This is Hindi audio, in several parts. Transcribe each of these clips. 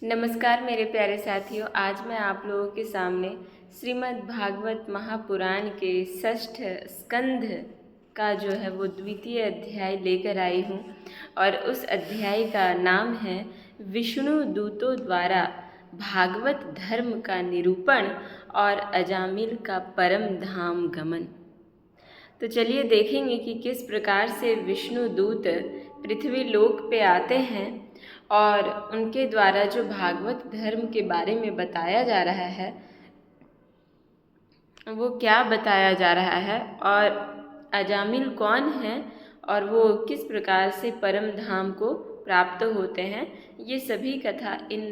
नमस्कार मेरे प्यारे साथियों। आज मैं आप लोगों के सामने श्रीमद् भागवत महापुराण के षष्ठ स्कंध का जो है वो द्वितीय अध्याय लेकर आई हूँ और उस अध्याय का नाम है विष्णु दूतों द्वारा भागवत धर्म का निरूपण और अजामिल का परम धाम गमन। तो चलिए देखेंगे कि किस प्रकार से विष्णु दूत पृथ्वी लोक पे आते हैं और उनके द्वारा जो भागवत धर्म के बारे में बताया जा रहा है वो क्या बताया जा रहा है और अजामिल कौन है और वो किस प्रकार से परम धाम को प्राप्त होते हैं, ये सभी कथा इन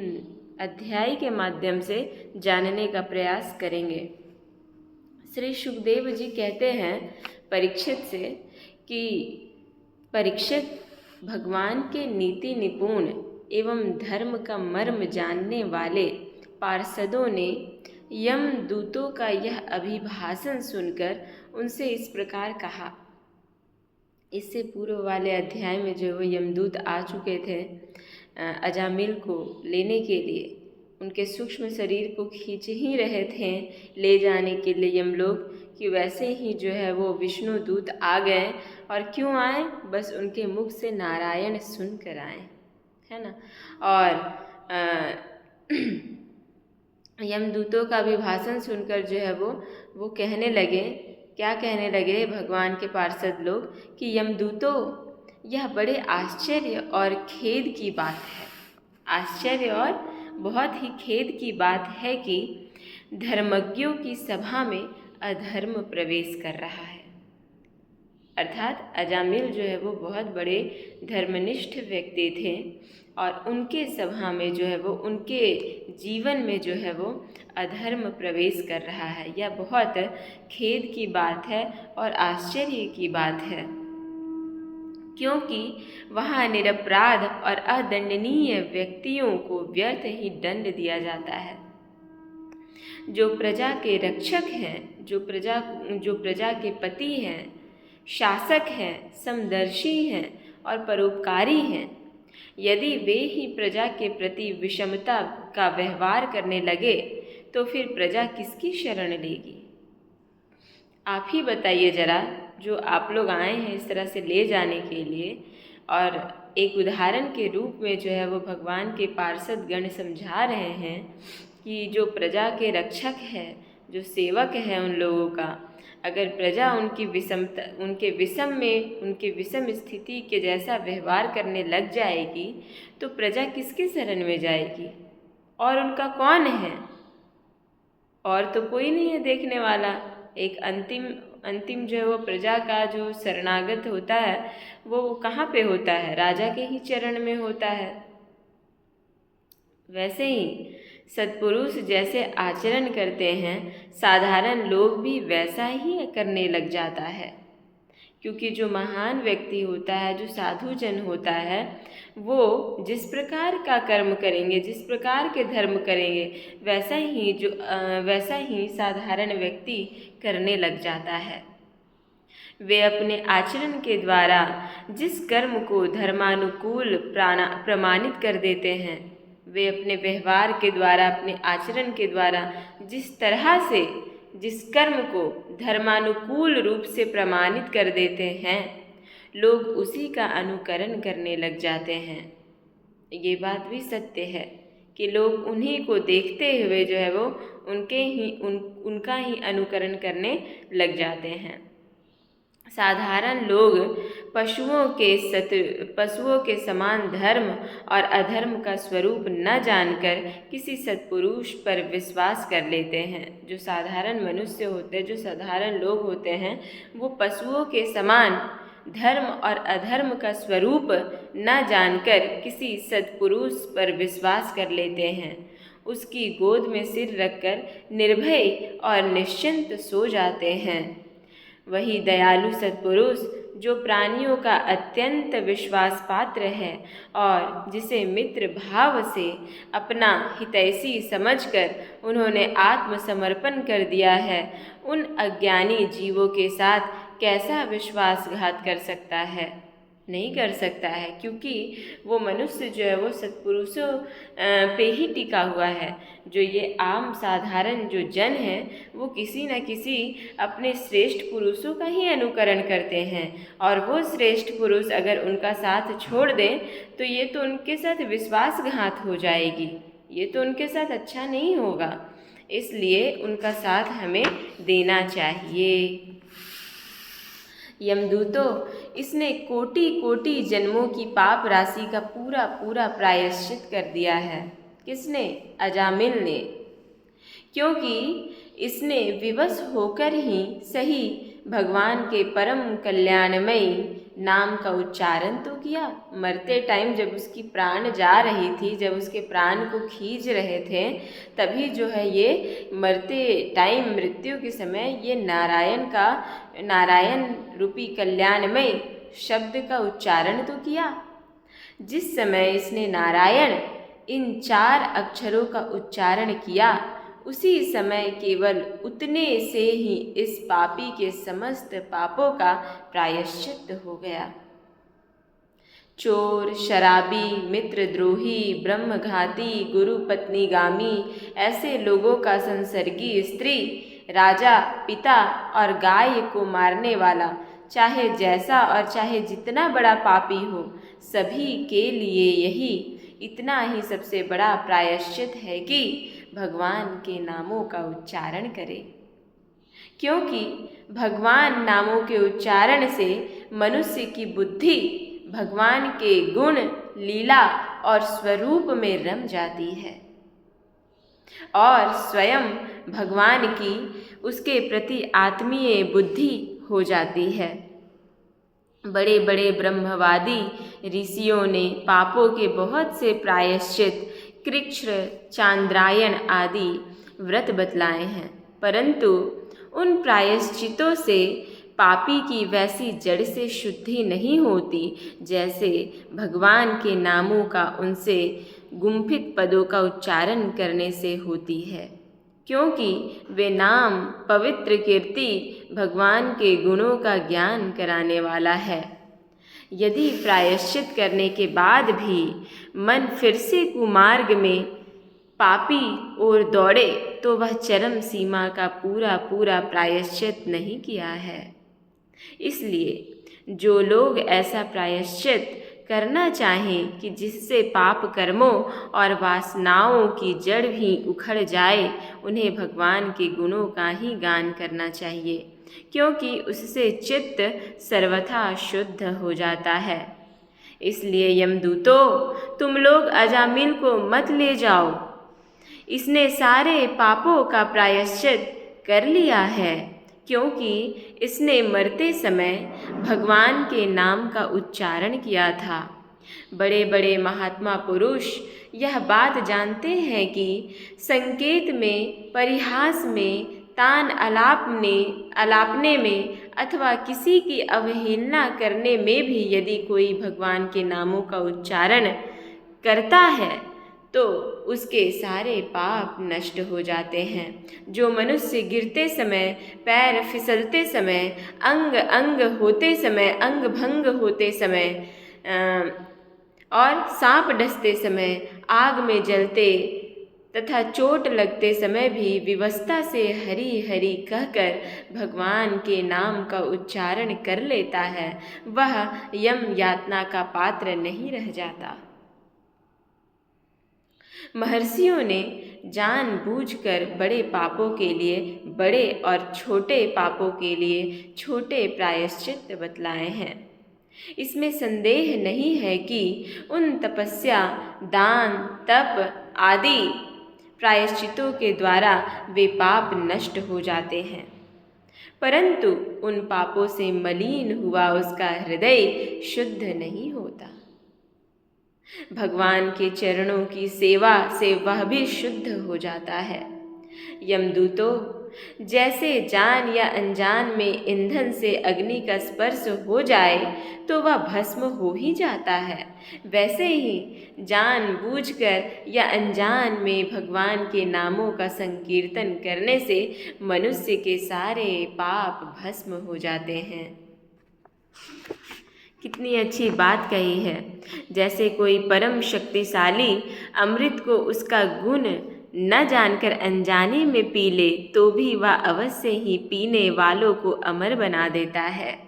अध्याय के माध्यम से जानने का प्रयास करेंगे। श्री सुखदेव जी कहते हैं परीक्षित से कि परीक्षित, भगवान के नीति निपुण एवं धर्म का मर्म जानने वाले पार्षदों ने यमदूतों का यह अभिभाषण सुनकर उनसे इस प्रकार कहा। इससे पूर्व वाले अध्याय में जो वो यमदूत आ चुके थे अजामिल को लेने के लिए, उनके सूक्ष्म शरीर को खींच ही रहे थे ले जाने के लिए यमलोक, कि वैसे ही जो है वो विष्णु दूत आ गए। और क्यों आए? बस उनके मुख से नारायण सुन कर आए, है ना। और यमदूतों का भी भाषण सुनकर जो है वो कहने लगे, क्या कहने लगे भगवान के पार्षद लोग, कि यमदूतों, यह बड़े आश्चर्य और खेद की बात है, आश्चर्य और बहुत ही खेद की बात है कि धर्मज्ञों की सभा में अधर्म प्रवेश कर रहा है। अर्थात अजामिल जो है वो बहुत बड़े धर्मनिष्ठ व्यक्ति थे और उनके सभा में जो है वो, उनके जीवन में जो है वो अधर्म प्रवेश कर रहा है। यह बहुत खेद की बात है और आश्चर्य की बात है, क्योंकि वहाँ निरपराध और अदंडनीय व्यक्तियों को व्यर्थ ही दंड दिया जाता है। जो प्रजा के रक्षक हैं, जो प्रजा के पति हैं, शासक हैं, समदर्शी हैं और परोपकारी हैं, यदि वे ही प्रजा के प्रति विषमता का व्यवहार करने लगे तो फिर प्रजा किसकी शरण लेगी? आप ही बताइए जरा, जो आप लोग आए हैं इस तरह से ले जाने के लिए। और एक उदाहरण के रूप में जो है वो भगवान के पार्षद गण समझा रहे हैं कि जो प्रजा के रक्षक है, जो सेवक है उन लोगों का, अगर प्रजा उनकी उनके विषम स्थिति के जैसा व्यवहार करने लग जाएगी तो प्रजा किसके शरण में जाएगी? और उनका कौन है? और तो कोई नहीं है देखने वाला। एक अंतिम जो है वो प्रजा का जो शरणागत होता है वो कहाँ पे होता है? राजा के ही चरण में होता है। वैसे ही सत्पुरुष जैसे आचरण करते हैं, साधारण लोग भी वैसा ही करने लग जाता है। क्योंकि जो महान व्यक्ति होता है, जो साधु जन होता है, वो जिस प्रकार का कर्म करेंगे, जिस प्रकार के धर्म करेंगे, वैसा ही साधारण व्यक्ति करने लग जाता है। वे अपने आचरण के द्वारा जिस कर्म को धर्मानुकूल प्रमाणित कर देते हैं, वे अपने व्यवहार के द्वारा, अपने आचरण के द्वारा जिस तरह से जिस कर्म को धर्मानुकूल रूप से प्रमाणित कर देते हैं, लोग उसी का अनुकरण करने लग जाते हैं। ये बात भी सत्य है कि लोग उन्हीं को देखते हुए जो है वो उनका ही अनुकरण करने लग जाते हैं। साधारण लोग पशुओं के समान धर्म और अधर्म का स्वरूप न जानकर किसी सत्पुरुष पर विश्वास कर लेते हैं। जो साधारण मनुष्य होते हैं, जो साधारण लोग होते हैं, वो पशुओं के समान धर्म और अधर्म का स्वरूप न जानकर किसी सत्पुरुष पर विश्वास कर लेते हैं। उसकी गोद में सिर रखकर निर्भय और निश्चिंत सो जाते हैं। वही दयालु सत्पुरुष जो प्राणियों का अत्यंत विश्वास पात्र है और जिसे मित्र भाव से अपना हितैषी समझकर उन्होंने आत्मसमर्पण कर दिया है, उन अज्ञानी जीवों के साथ कैसा विश्वासघात कर सकता है? नहीं कर सकता है, क्योंकि वो मनुष्य जो है वो सत्पुरुषों पे ही टिका हुआ है। जो ये आम साधारण जो जन है वो किसी न किसी अपने श्रेष्ठ पुरुषों का ही अनुकरण करते हैं, और वो श्रेष्ठ पुरुष अगर उनका साथ छोड़ दें तो ये तो उनके साथ विश्वासघात हो जाएगी, ये तो उनके साथ अच्छा नहीं होगा। इसलिए उनका साथ हमें देना चाहिए। यमदूतों, इसने कोटि कोटि जन्मों की पाप राशि का पूरा पूरा प्रायश्चित कर दिया है। किसने? अजामिल ने। क्योंकि इसने विवश होकर ही सही भगवान के परम कल्याणमयी नाम का उच्चारण तो किया। मरते टाइम जब उसकी प्राण जा रही थी, जब उसके प्राण को खींच रहे थे, तभी जो है ये मरते टाइम मृत्यु के समय ये नारायण रूपी कल्याणमय शब्द का उच्चारण तो किया। जिस समय इसने नारायण इन 4 अक्षरों का उच्चारण किया, उसी समय केवल उतने से ही इस पापी के समस्त पापों का प्रायश्चित हो गया। चोर, शराबी, मित्रद्रोही, ब्रह्मघाती, गुरु पत्नीगामी ऐसे लोगों का संसर्गी स्त्री, राजा, पिता और गाय को मारने वाला, चाहे जैसा और चाहे जितना बड़ा पापी हो, सभी के लिए यही इतना ही सबसे बड़ा प्रायश्चित है कि भगवान के नामों का उच्चारण करें। क्योंकि भगवान नामों के उच्चारण से मनुष्य की बुद्धि भगवान के गुण, लीला और स्वरूप में रम जाती है, और स्वयं भगवान की उसके प्रति आत्मीय बुद्धि हो जाती है। बड़े बड़े ब्रह्मवादी ऋषियों ने पापों के बहुत से प्रायश्चित, कृच्छ्र, चांद्रायण आदि व्रत बतलाए हैं, परंतु उन प्रायश्चितों से पापी की वैसी जड़ से शुद्धि नहीं होती जैसे भगवान के नामों का उनसे गुम्फित पदों का उच्चारण करने से होती है। क्योंकि वे नाम पवित्र कीर्ति भगवान के गुणों का ज्ञान कराने वाला है। यदि प्रायश्चित करने के बाद भी मन फिर से कुमार्ग में पापी ओर दौड़े तो वह चरम सीमा का पूरा पूरा प्रायश्चित नहीं किया है। इसलिए जो लोग ऐसा प्रायश्चित करना चाहें कि जिससे पाप कर्मों और वासनाओं की जड़ भी उखड़ जाए, उन्हें भगवान के गुणों का ही गान करना चाहिए, क्योंकि उससे चित्त सर्वथा शुद्ध हो जाता है। इसलिए यमदूतों, तुम लोग अजामिल को मत ले जाओ, इसने सारे पापों का प्रायश्चित कर लिया है, क्योंकि इसने मरते समय भगवान के नाम का उच्चारण किया था। बड़े बड़े महात्मा पुरुष यह बात जानते हैं कि संकेत में, परिहास में, तान अलापने में अथवा किसी की अवहेलना करने में भी यदि कोई भगवान के नामों का उच्चारण करता है तो उसके सारे पाप नष्ट हो जाते हैं। जो मनुष्य गिरते समय, पैर फिसलते समय, अंग अंग होते समय, अंग भंग होते समय और सांप डसते समय, आग में जलते तथा चोट लगते समय भी विवशता से हरि हरि कहकर भगवान के नाम का उच्चारण कर लेता है, वह यम यातना का पात्र नहीं रह जाता। महर्षियों ने जानबूझकर बड़े पापों के लिए बड़े और छोटे पापों के लिए छोटे प्रायश्चित बतलाए हैं। इसमें संदेह नहीं है कि उन तपस्या, दान, तप आदि प्रायश्चितों के द्वारा वे पाप नष्ट हो जाते हैं, परंतु उन पापों से मलिन हुआ उसका हृदय शुद्ध नहीं होता। भगवान के चरणों की सेवा से वह भी शुद्ध हो जाता है। यमदूतों, जैसे जान या अनजान में ईंधन से अग्नि का स्पर्श हो जाए तो वह भस्म हो ही जाता है, वैसे ही जानबूझकर या अनजान में भगवान के नामों का संकीर्तन करने से मनुष्य के सारे पाप भस्म हो जाते हैं। कितनी अच्छी बात कही है। जैसे कोई परम शक्तिशाली अमृत को उसका गुण न जानकर अनजाने में पी ले तो भी वह अवश्य ही पीने वालों को अमर बना देता है,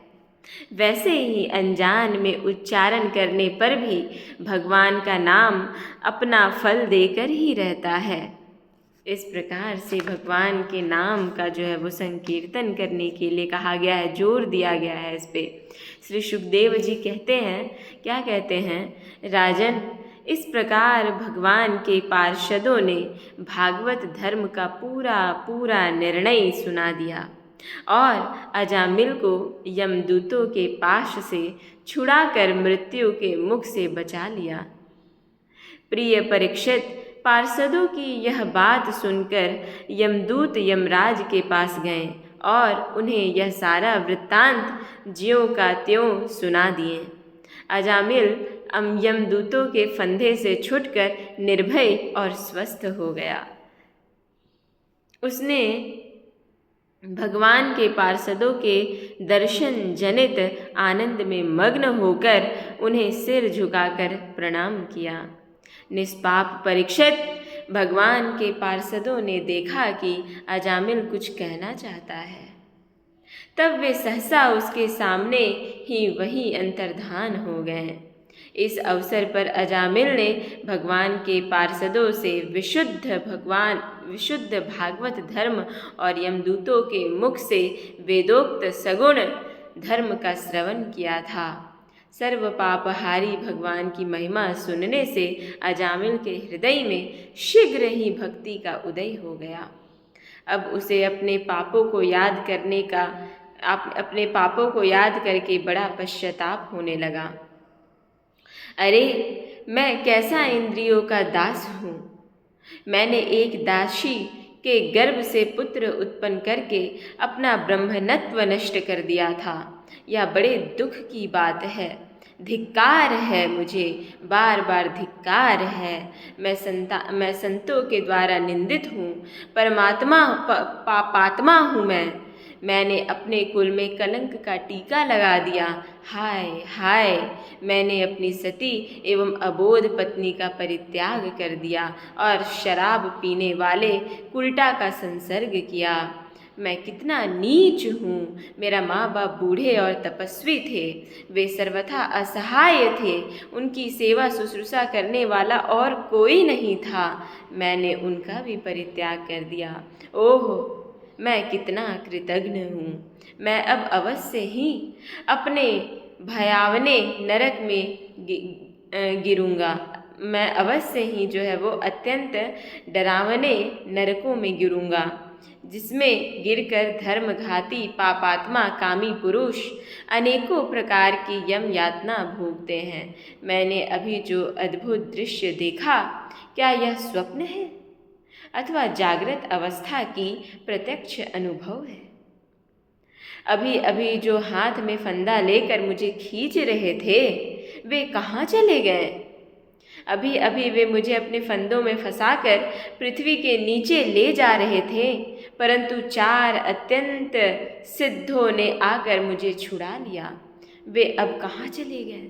वैसे ही अनजान में उच्चारण करने पर भी भगवान का नाम अपना फल देकर ही रहता है। इस प्रकार से भगवान के नाम का जो है वो संकीर्तन करने के लिए कहा गया है, जोर दिया गया है इस पे। श्री सुखदेव जी कहते हैं, क्या कहते हैं, राजन, इस प्रकार भगवान के पार्षदों ने भागवत धर्म का पूरा पूरा निर्णय सुना दिया और अजामिल को यमदूतों के पाश से छुड़ाकर मृत्यु के मुख से बचा लिया। प्रिय परीक्षित, पार्षदों की यह बात सुनकर यमदूत यमराज के पास गए और उन्हें यह सारा वृत्तांत ज्यों का त्यों सुना दिए। अजामिल यमदूतों के फंदे से छूटकर निर्भय और स्वस्थ हो गया। उसने भगवान के पार्षदों के दर्शन जनित आनंद में मग्न होकर उन्हें सिर झुकाकर प्रणाम किया। निष्पाप परीक्षित, भगवान के पार्षदों ने देखा कि अजामिल कुछ कहना चाहता है, तब वे सहसा उसके सामने ही वहीं अंतर्धान हो गए। इस अवसर पर अजामिल ने भगवान के पार्षदों से विशुद्ध भागवत धर्म और यमदूतों के मुख से वेदोक्त सगुण धर्म का श्रवण किया था। सर्व पापहारी भगवान की महिमा सुनने से अजामिल के हृदय में शीघ्र ही भक्ति का उदय हो गया। अब उसे अपने पापों को याद करके बड़ा पश्चाताप होने लगा। अरे, मैं कैसा इंद्रियों का दास हूँ। मैंने एक दासी के गर्भ से पुत्र उत्पन्न करके अपना ब्रह्मणत्व नष्ट कर दिया था। यह बड़े दुख की बात है। धिक्कार है मुझे, बार बार धिक्कार है। मैं संतों के द्वारा निंदित हूँ, पापात्मा हूँ मैंने अपने कुल में कलंक का टीका लगा दिया। हाय हाय, मैंने अपनी सती एवं अबोध पत्नी का परित्याग कर दिया और शराब पीने वाले कुल्टा का संसर्ग किया। मैं कितना नीच हूँ। मेरा माँ बाप बूढ़े और तपस्वी थे, वे सर्वथा असहाय थे, उनकी सेवा शुश्रूषा करने वाला और कोई नहीं था। मैंने उनका भी परित्याग कर दिया। ओह, मैं कितना कृतज्ञ हूँ। मैं अब अवश्य ही अपने भयावने नरक में गिरूंगा। मैं अवश्य ही जो है वो अत्यंत डरावने नरकों में गिरूंगा, जिसमें गिरकर धर्मघाती पापात्मा कामी पुरुष अनेकों प्रकार की यम यातना भोगते हैं। मैंने अभी जो अद्भुत दृश्य देखा, क्या यह स्वप्न है अथवा जागृत अवस्था की प्रत्यक्ष अनुभव है? अभी अभी जो हाथ में फंदा लेकर मुझे खींच रहे थे, वे कहाँ चले गए? अभी अभी वे मुझे अपने फंदों में फंसाकर पृथ्वी के नीचे ले जा रहे थे, परंतु 4 अत्यंत सिद्धों ने आकर मुझे छुड़ा लिया। वे अब कहाँ चले गए?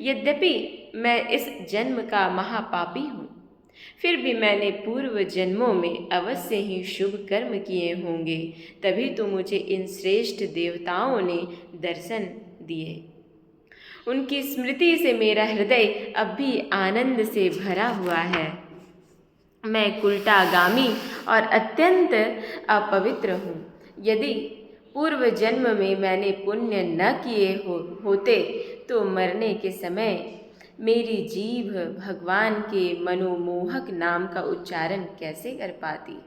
यद्यपि मैं इस जन्म का महापापी हूँ, फिर भी मैंने पूर्व जन्मों में अवश्य ही शुभ कर्म किए होंगे, तभी तो मुझे इन श्रेष्ठ देवताओं ने दर्शन दिए। उनकी स्मृति से मेरा हृदय अब भी आनंद से भरा हुआ है। मैं कुल्टागामी और अत्यंत अपवित्र हूँ। यदि पूर्व जन्म में मैंने पुण्य न किए होते तो मरने के समय मेरी जीभ भगवान के मनोमोहक नाम का उच्चारण कैसे कर पाती?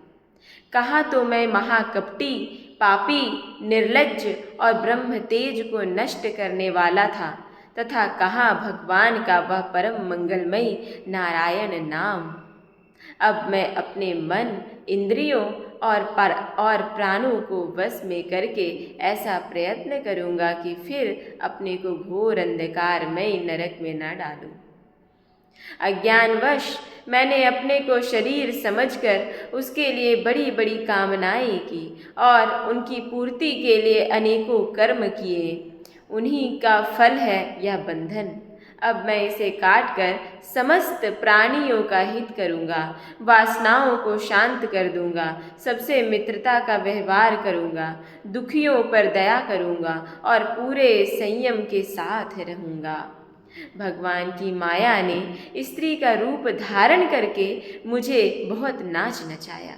कहाँ तो मैं महाकपटी, पापी, निर्लज्ज और ब्रह्म तेज को नष्ट करने वाला था, तथा कहाँ भगवान का वह परम मंगलमयी नारायण नाम। अब मैं अपने मन, इंद्रियों और प्राणों को वश में करके ऐसा प्रयत्न करूँगा कि फिर अपने को घोर अंधकारमय नरक में न डालूं। अज्ञानवश मैंने अपने को शरीर समझकर उसके लिए बड़ी बड़ी कामनाएं की और उनकी पूर्ति के लिए अनेकों कर्म किए। उन्हीं का फल है यह बंधन। अब मैं इसे काट कर समस्त प्राणियों का हित करूँगा, वासनाओं को शांत कर दूँगा, सबसे मित्रता का व्यवहार करूँगा, दुखियों पर दया करूँगा और पूरे संयम के साथ रहूँगा। भगवान की माया ने स्त्री का रूप धारण करके मुझे बहुत नाच नचाया।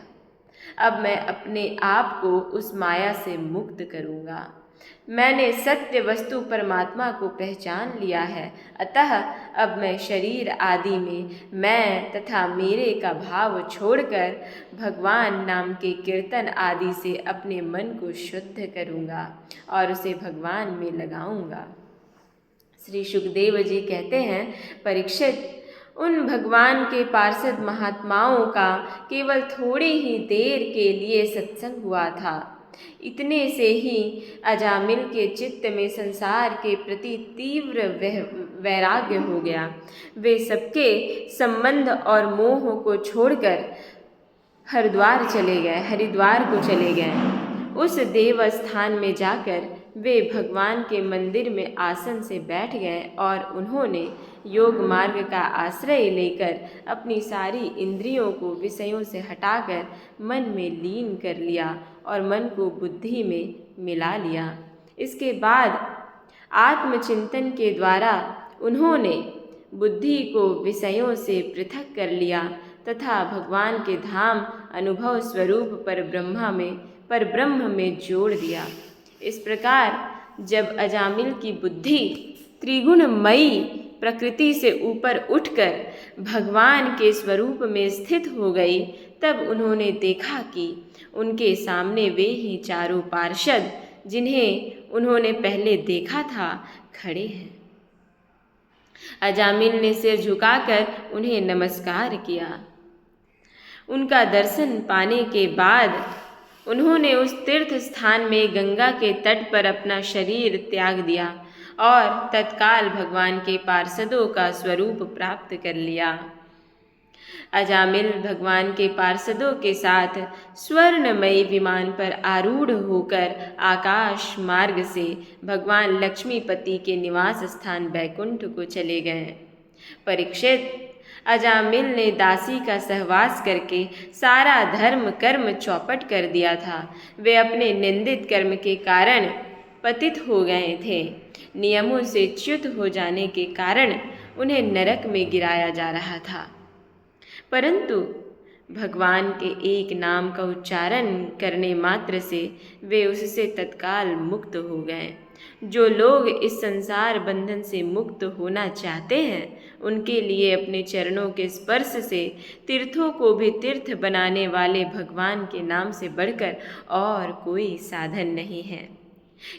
अब मैं अपने आप को उस माया से मुक्त करूँगा। मैंने सत्य वस्तु परमात्मा को पहचान लिया है, अतः अब मैं शरीर आदि में मैं तथा मेरे का भाव छोड़कर भगवान नाम के कीर्तन आदि से अपने मन को शुद्ध करूँगा और उसे भगवान में लगाऊँगा। श्री सुखदेव जी कहते हैं, परीक्षित, उन भगवान के पार्षद महात्माओं का केवल थोड़ी ही देर के लिए सत्संग हुआ था। इतने से ही अजामिल के चित्त में संसार के प्रति तीव्र वैराग्य हो गया। वे सबके संबंध और मोह को छोड़कर हरिद्वार को चले गए। उस देव स्थान में जाकर वे भगवान के मंदिर में आसन से बैठ गए और उन्होंने योग मार्ग का आश्रय लेकर अपनी सारी इंद्रियों को विषयों से हटाकर मन में लीन कर लिया और मन को बुद्धि में मिला लिया। इसके बाद आत्मचिंतन के द्वारा उन्होंने बुद्धि को विषयों से पृथक कर लिया तथा भगवान के धाम अनुभव स्वरूप पर ब्रह्म में जोड़ दिया। इस प्रकार जब अजामिल की बुद्धि त्रिगुणमयी प्रकृति से ऊपर उठकर भगवान के स्वरूप में स्थित हो गई, तब उन्होंने देखा कि उनके सामने वे ही चारों पार्षद जिन्हें उन्होंने पहले देखा था खड़े हैं। अजामिल ने सिर झुकाकर उन्हें नमस्कार किया। उनका दर्शन पाने के बाद उन्होंने उस तीर्थ स्थान में गंगा के तट पर अपना शरीर त्याग दिया और तत्काल भगवान के पार्षदों का स्वरूप प्राप्त कर लिया। अजामिल भगवान के पार्षदों के साथ स्वर्णमयी विमान पर आरूढ़ होकर आकाश मार्ग से भगवान लक्ष्मीपति के निवास स्थान बैकुंठ को चले गए। परीक्षित, अजामिल ने दासी का सहवास करके सारा धर्म कर्म चौपट कर दिया था। वे अपने निंदित कर्म के कारण पतित हो गए थे। नियमों से च्युत हो जाने के कारण उन्हें नरक में गिराया जा रहा था, परंतु भगवान के एक नाम का उच्चारण करने मात्र से वे उससे तत्काल मुक्त हो गए। जो लोग इस संसार बंधन से मुक्त होना चाहते हैं, उनके लिए अपने चरणों के स्पर्श से तीर्थों को भी तीर्थ बनाने वाले भगवान के नाम से बढ़कर और कोई साधन नहीं है।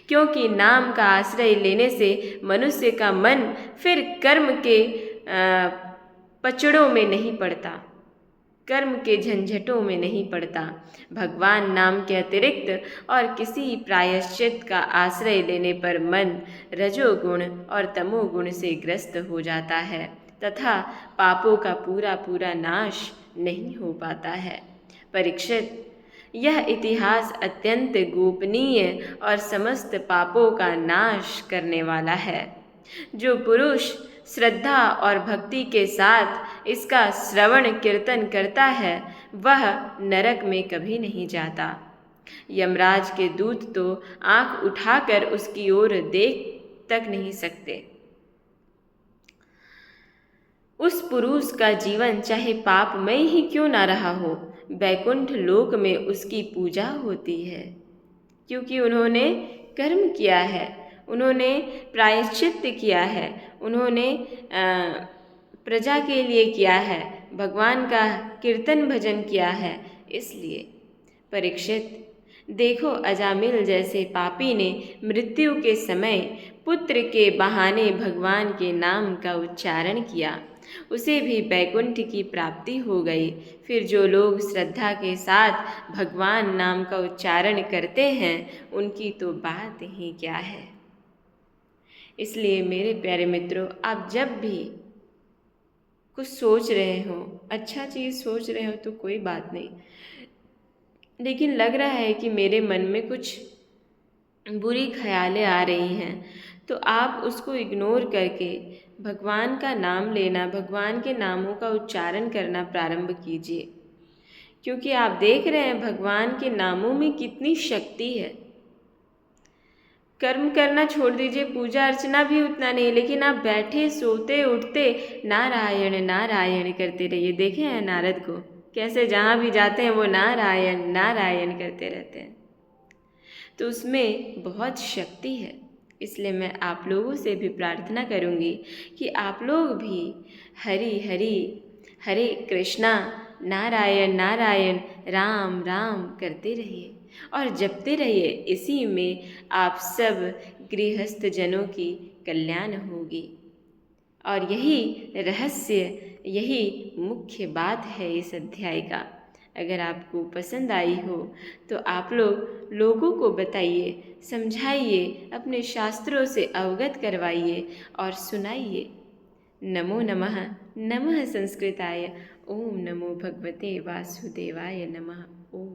क्योंकि नाम का आश्रय लेने से मनुष्य का मन फिर कर्म के पचड़ों में नहीं पड़ता, कर्म के झंझटों में नहीं पड़ता। भगवान नाम के अतिरिक्त और किसी प्रायश्चित का आश्रय लेने पर मन रजोगुण और तमोगुण से ग्रस्त हो जाता है तथा पापों का पूरा नाश नहीं हो पाता है। परीक्षित, यह इतिहास अत्यंत गोपनीय और समस्त पापों का नाश करने वाला है। जो पुरुष श्रद्धा और भक्ति के साथ इसका श्रवण कीर्तन करता है, वह नरक में कभी नहीं जाता। यमराज के दूत तो आंख उठाकर उसकी ओर देख तक नहीं सकते। उस पुरुष का जीवन चाहे पापमय ही क्यों ना रहा हो, बैकुंठ लोक में उसकी पूजा होती है, क्योंकि उन्होंने कर्म किया है, उन्होंने प्रायश्चित किया है, उन्होंने प्रजा के लिए किया है, भगवान का कीर्तन भजन किया है। इसलिए परीक्षित, देखो, अजामिल जैसे पापी ने मृत्यु के समय पुत्र के बहाने भगवान के नाम का उच्चारण किया, उसे भी बैकुंठ की प्राप्ति हो गई। फिर जो लोग श्रद्धा के साथ भगवान नाम का उच्चारण करते हैं, उनकी तो बात ही क्या है। इसलिए मेरे प्यारे मित्रों, आप जब भी कुछ सोच रहे हो, अच्छा चीज़ सोच रहे हो तो कोई बात नहीं, लेकिन लग रहा है कि मेरे मन में कुछ बुरी ख्यालें आ रही हैं, तो आप उसको इग्नोर करके भगवान का नाम लेना, भगवान के नामों का उच्चारण करना प्रारंभ कीजिए, क्योंकि आप देख रहे हैं भगवान के नामों में कितनी शक्ति है। कर्म करना छोड़ दीजिए, पूजा अर्चना भी उतना नहीं, लेकिन आप बैठे सोते उठते नारायण नारायण करते रहिए। देखे हैं नारद को कैसे जहाँ भी जाते हैं वो नारायण नारायण करते रहते हैं, तो उसमें बहुत शक्ति है। इसलिए मैं आप लोगों से भी प्रार्थना करूँगी कि आप लोग भी हरि हरि हरे कृष्णा नारायण नारायण राम राम करते रहिए और जपते रहिए। इसी में आप सब गृहस्थ जनों की कल्याण होगी। और यही रहस्य, यही मुख्य बात है इस अध्याय का। अगर आपको पसंद आई हो तो आप लोगों को बताइए, समझाइए, अपने शास्त्रों से अवगत करवाइए और सुनाइए। नमो नमः। नमः संस्कृताय। ओम नमो भगवते वासुदेवाय नमः। ओम।